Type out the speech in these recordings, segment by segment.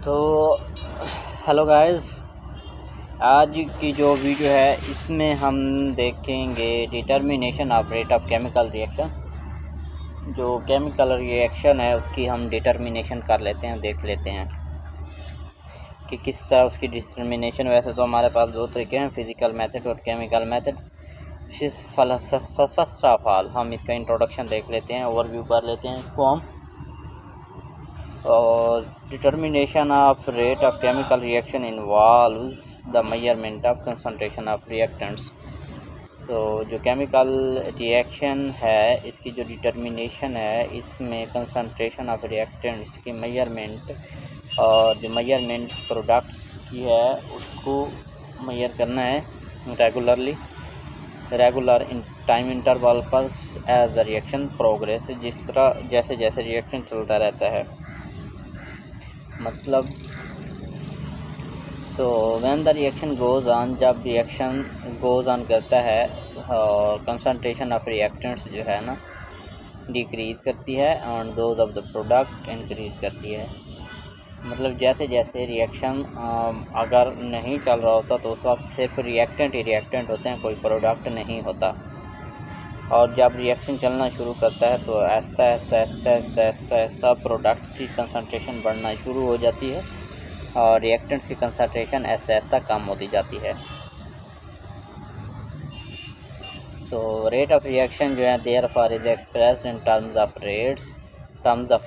तो hello guys, आज की जो वीडियो है इसमें हम देखेंगे determination of rate of chemical reaction. जो केमिकल रिएक्शन है उसकी हम डिटर्मिनेशन कर लेते हैं, देख लेते हैं कि किस तरह उसकी डिटर्मिनेशन। वैसे तो हमारे पास दो तरीके हैं, फिज़िकल मेथड और chemical method. First of all हम इसका इंट्रोडक्शन देख लेते हैं, ओवरव्यू कर लेते हैं इसको हम। और determination of rate of chemical reaction involves the measurement of concentration of reactants. तो जो केमिकल रिएक्शन है इसकी जो डिटर्मिनेशन है इसमें कंसंट्रेशन ऑफ रिएक्टेंट्स की मेजरमेंट और जो मेजरमेंट प्रोडक्ट्स की है उसको मेजर करना है रेगुलर इन टाइम इंटरवल पर एज द रिएक्शन प्रोग्रेस। जिस तरह जैसे जैसे रिएक्शन चलता रहता है, मतलब तो when the reaction goes on, जब रिएक्शन गोज़ ऑन करता है और कंसंट्रेशन ऑफ रिएक्टेंट्स जो है ना डिक्रीज़ करती है and those of the product increase करती है। मतलब जैसे जैसे रिएक्शन अगर नहीं चल रहा होता तो उस वक्त सिर्फ रिएक्टेंट ही रिएक्टेंट होते हैं, कोई प्रोडक्ट नहीं होता। और जब रिएक्शन चलना शुरू करता है तो ऐसा प्रोडक्ट की कंसंट्रेशन बढ़ना शुरू हो जाती है और रिएक्टेंट की कंसंट्रेशन ऐसा कम होती जाती है। तो रेट ऑफ रिएक्शन जो है therefore is expressed in terms of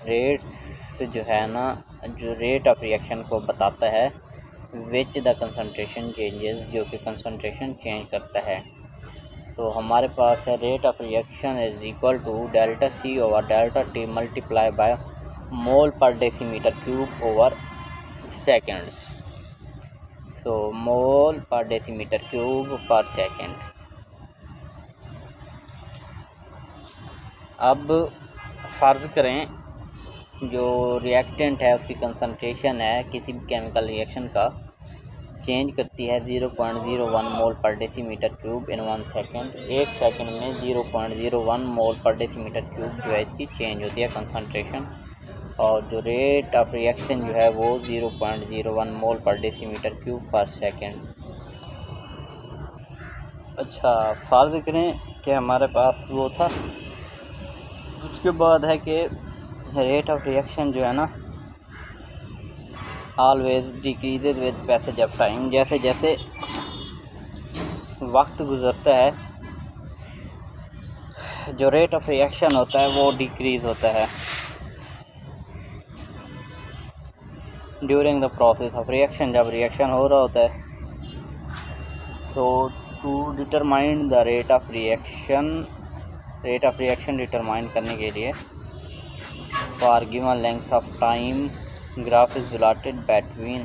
rates जो है ना, जो रेट ऑफ रिएक्शन को बताता है विच द कंसंट्रेशन चेंजेस, जो कि कंसंट्रेशन चेंज करता है। तो हमारे पास है rate of reaction is equal to delta C over delta T multiply by mole per decimetre cube over seconds. तो मोल पर डेसीमीटर क्यूब पर सेकेंड। अब फ़र्ज़ करें जो रिएक्टेंट है उसकी कंसंट्रेशन है किसी भी केमिकल रिएक्शन का चेंज करती है 0.01 मोल per decimetre cube in 1 second. 1 second में 0.01 मोल पर डेसीमीटर क्यूब जो है इसकी चेंज होती है कंसंट्रेशन। और जो रेट ऑफ रिएक्शन जो है वो 0.01 मोल पर डेसीमीटर क्यूब पर सेकेंड। अच्छा, फ़र्ज़ करें कि हमारे पास वो था। उसके बाद है कि रेट ऑफ रिएक्शन जो है ना always decreases with passage of time. जैसे जैसे वक्त गुजरता है जो रेट ऑफ रिएक्शन होता है वो डिक्रीज़ होता है during the process of reaction. जब रिएक्शन हो रहा होता है तो to determine the rate of reaction determine करने के लिए for given length of time graph is plotted between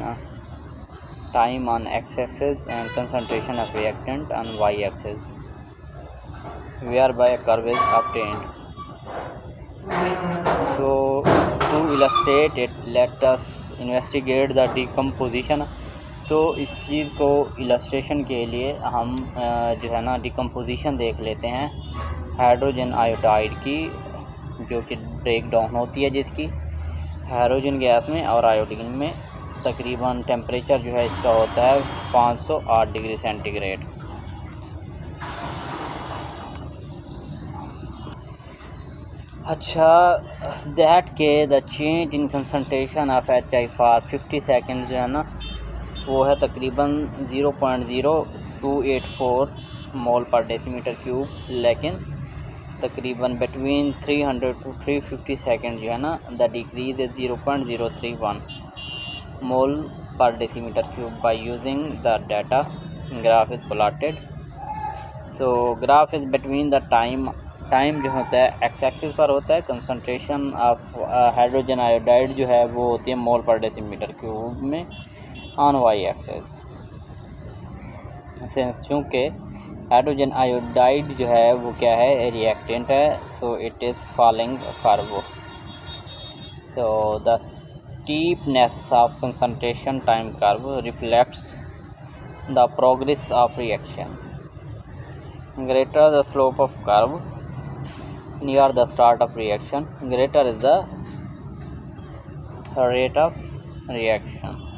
time on x-axis and concentration of reactant on y-axis, whereby a curve is obtained. So to illustrate it, let us investigate the decomposition. तो इस चीज़ को illustration के लिए हम जो है ना decomposition देख लेते हैं हाइड्रोजन आयोडाइड की, जो कि ब्रेक डाउन होती है जिसकी हाइड्रोजन गैस में और आयोडीन में। तकरीबन टेम्परेचर जो है इसका होता है 508 डिग्री सेंटीग्रेड। अच्छा, दैट के the change in concentration of HI for 50 second जो है ना वो है तकरीबन 0.0284 मोल पर डेसीमीटर क्यूब। लेकिन तकरीबन बिटवीन 300 to 350 सेकेंड जो है ना the decrease is 0.031 mole per decimetre cube by using the data graph is plotted. तो graph is between the time जो होता है एक्स एक्सिस पर होता है, कंसंट्रेशन ऑफ हाइड्रोजन आयोडाइड जो है वो होती है मोल पर डेसीमीटर क्यूब में ऑन वाई एक्सिस। सिंस चूँकि हाइड्रोजन आयोडाइड जो है वो क्या है, रिएक्टेंट है, so it is following curve. So the steepness of concentration time curve reflects the progress of reaction. Greater the slope of curve near the start of reaction, greater is the rate of reaction.